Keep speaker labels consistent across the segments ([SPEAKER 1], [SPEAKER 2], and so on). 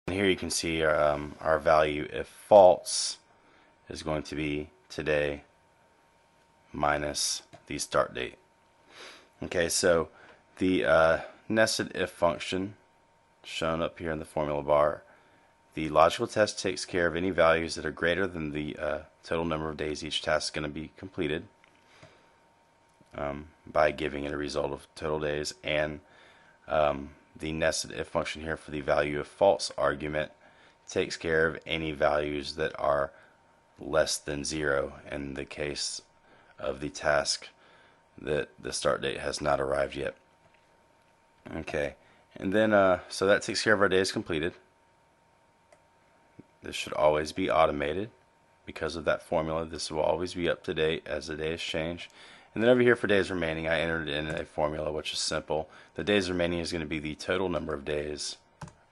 [SPEAKER 1] And here you can see our value, if false, is going to be today minus the start date. Okay, so the nested if function shown up here in the formula bar, the logical test takes care of any values that are greater than the total number of days each task is going to be completed by giving it a result of total days, and the nested if function here for the value of false argument takes care of any values that are less than 0 in the case of the task that the start date has not arrived yet. Okay, and then so that takes care of our days completed. This should always be automated because of that formula. This will always be up to date as the days change. And then over here for days remaining, I entered in a formula which is simple. The days remaining is going to be the total number of days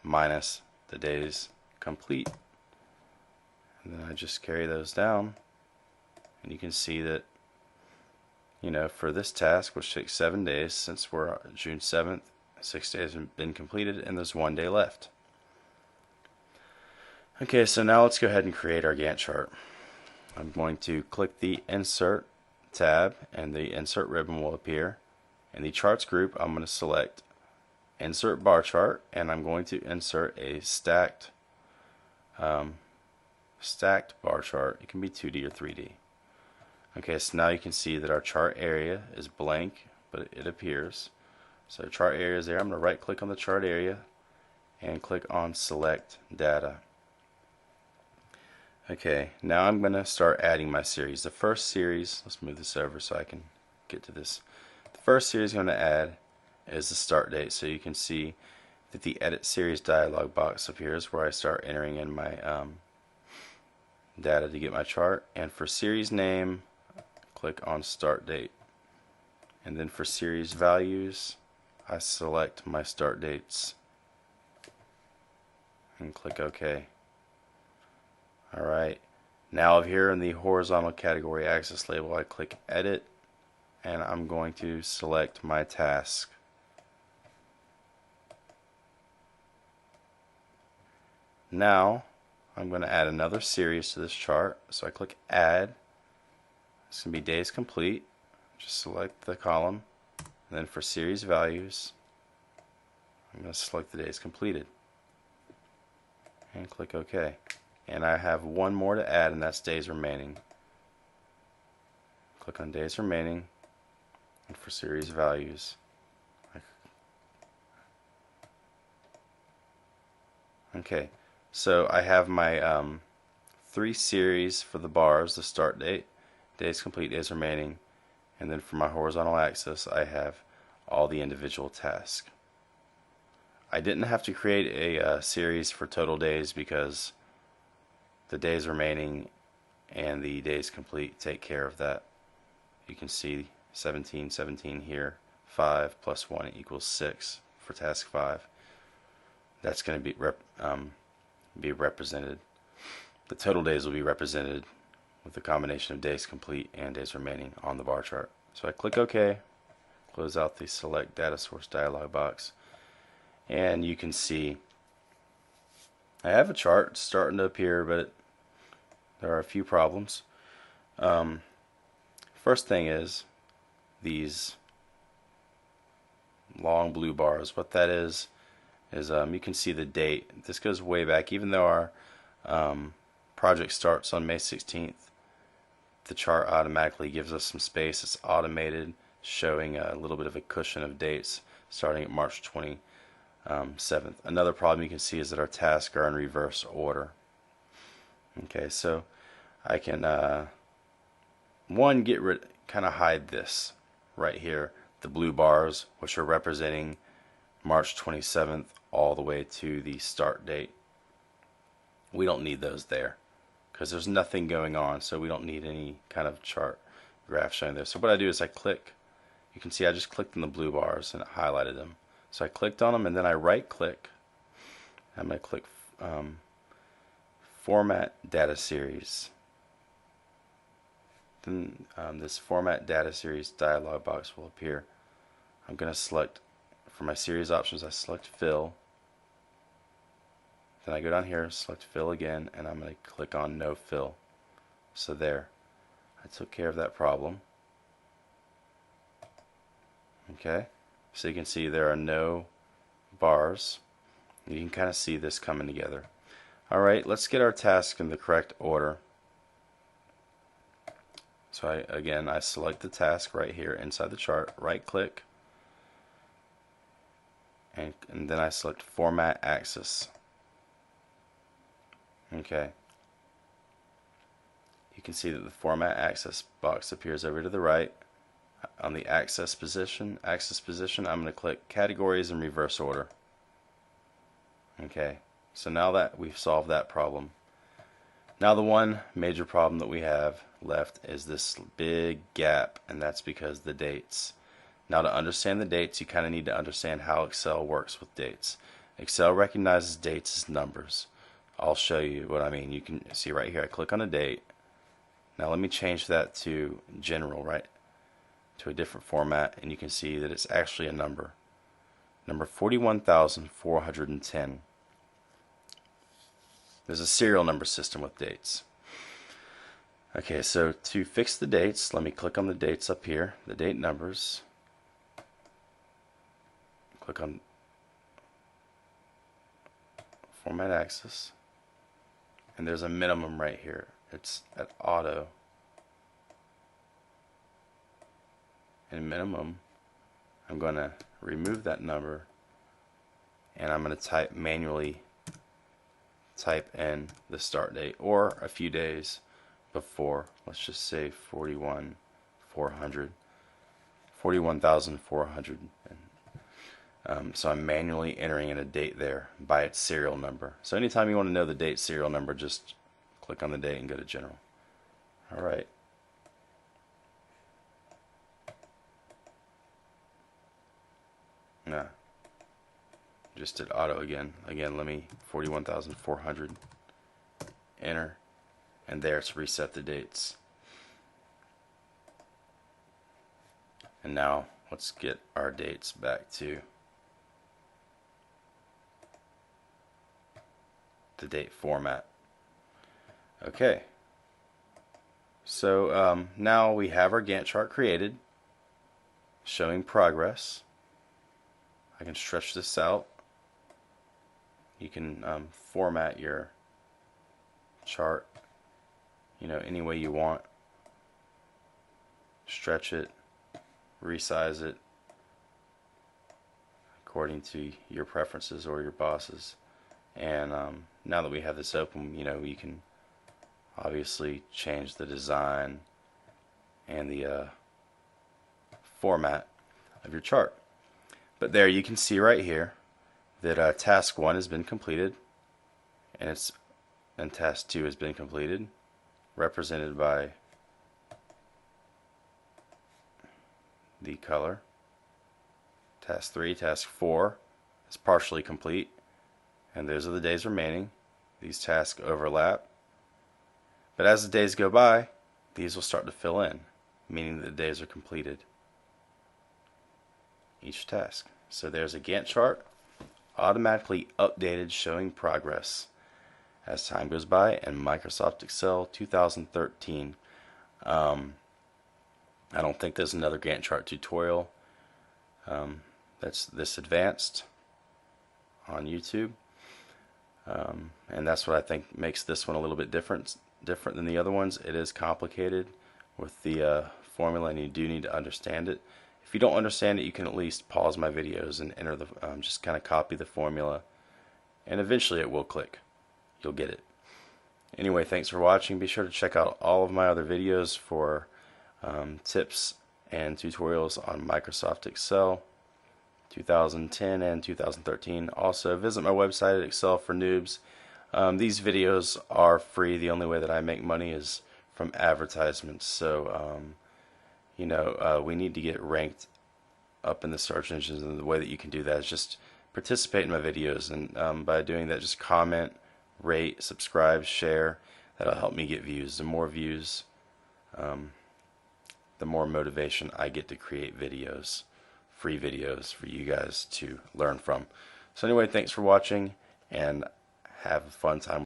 [SPEAKER 1] minus the days complete. And then I just carry those down, and you can see that, you know, for this task, which takes 7 days, since we're June 7th, 6 days have been completed, and there's 1 day left. Okay, so now let's go ahead and create our Gantt chart. I'm going to click the Insert tab, and the Insert ribbon will appear. In the Charts group, I'm going to select Insert Bar Chart, and I'm going to insert a stacked bar chart. It can be 2D or 3D. Okay, so now you can see that our chart area is blank, but it appears. So chart area is there. I'm going to right click on the chart area and click on Select Data. Okay, now I'm going to start adding my series. The first series, let's move this over so I can get to this. The first series I'm going to add is the start date. So you can see that the Edit Series dialog box appears where I start entering in my data to get my chart. And for series name, click on Start Date. And then for series values, I select my start dates and click OK. Alright, now here in the horizontal category axis label, I click Edit, and I'm going to select my task. Now I'm going to add another series to this chart, so I click Add. It's going to be days complete. Just select the column, and then for series values, I'm going to select the days completed and click OK. And I have one more to add, and that's days remaining. Click on days remaining, and for series values, okay, so I have my 3 series for the bars: the start date, days complete, days remaining, and then for my horizontal axis I have all the individual tasks. I didn't have to create a series for total days because the days remaining and the days complete take care of that. You can see 17, 17 here. 5 plus 1 equals 6 for task 5. That's going to be represented. The total days will be represented with the combination of days complete and days remaining on the bar chart. So I click OK, close out the Select Data Source dialog box, and you can see I have a chart starting to appear, but there are a few problems. First thing is these long blue bars. What that is you can see the date. This goes way back. Even though our project starts on May 16th, the chart automatically gives us some space. It's automated, showing a little bit of a cushion of dates starting at March 27th. Another problem you can see is that our tasks are in reverse order. Okay, so I can kind of hide this right here, the blue bars, which are representing March 27th all the way to the start date. We don't need those there because there's nothing going on, so we don't need any kind of chart graph showing there. So what I do is I click. You can see I just clicked on the blue bars and it highlighted them. So I clicked on them, and then I right click. I'm going to click Format Data Series. Then this Format Data Series dialog box will appear. I'm going to select, for my series options, I select Fill, Then I go down here, select fill again, and I'm going to click on no fill. So there, I took care of that problem. Okay, so you can see there are no bars. You can kind of see this coming together. Alright, let's get our task in the correct order. So I select the task right here inside the chart, right click, and then I select Format Axis. Okay. You can see that the Format Axis box appears over to the right. On the axis position, I'm going to click Categories in Reverse Order. Okay, so now that we've solved that problem, now the one major problem that we have left is this big gap, and that's because of the dates. Now to understand the dates, you kind of need to understand how Excel works with dates. Excel recognizes dates as numbers. I'll show you what I mean. You can see right here, I click on a date. Now let me change that to general, right? To a different format, and you can see that it's actually a number. Number 41,410. There's a serial number system with dates. Okay, so to fix the dates, let me click on the dates up here, the date numbers. Click on Format Axis, and there's a minimum right here. It's at auto. And minimum, I'm going to remove that number, and I'm going to manually type in the start date or a few days before. Let's just say 41,400. So I'm manually entering in a date there by its serial number. So anytime you want to know the date serial number, just click on the date and go to general. Alright. Nah. Just did auto again. Again, let me 41,400. Enter. And there it's reset the dates. And now let's get our dates back to the date format. Okay. So now we have our Gantt chart created, showing progress. I can stretch this out. You can format your chart, any way you want. Stretch it, resize it according to your preferences or your boss's. And now that we have this open, you can obviously change the design and the format of your chart. But there you can see right here that task 1 has been completed, and task 2 has been completed, represented by the color. Task 3, task 4 is partially complete, and those are the days remaining. These tasks overlap, but as the days go by, these will start to fill in, meaning that the days are completed each task. So there's a Gantt chart, automatically updated, showing progress as time goes by in Microsoft Excel 2013. I don't think there's another Gantt chart tutorial that's this advanced on YouTube, and that's what I think makes this one a little bit different than the other ones. It is complicated with the formula, and you do need to understand it. If you don't understand it, you can at least pause my videos and enter the just kind of copy the formula, and eventually it will click. You'll get it. Anyway, thanks for watching. Be sure to check out all of my other videos for tips and tutorials on Microsoft Excel 2010 and 2013. Also, visit my website at Excel for Noobs. These videos are free. The only way that I make money is from advertisements. So, we need to get ranked up in the search engines, and the way that you can do that is just participate in my videos, and by doing that, just comment, rate, subscribe, share. That'll help me get views. The more views, the more motivation I get to create videos, free videos for you guys to learn from. So anyway, thanks for watching, and have a fun time.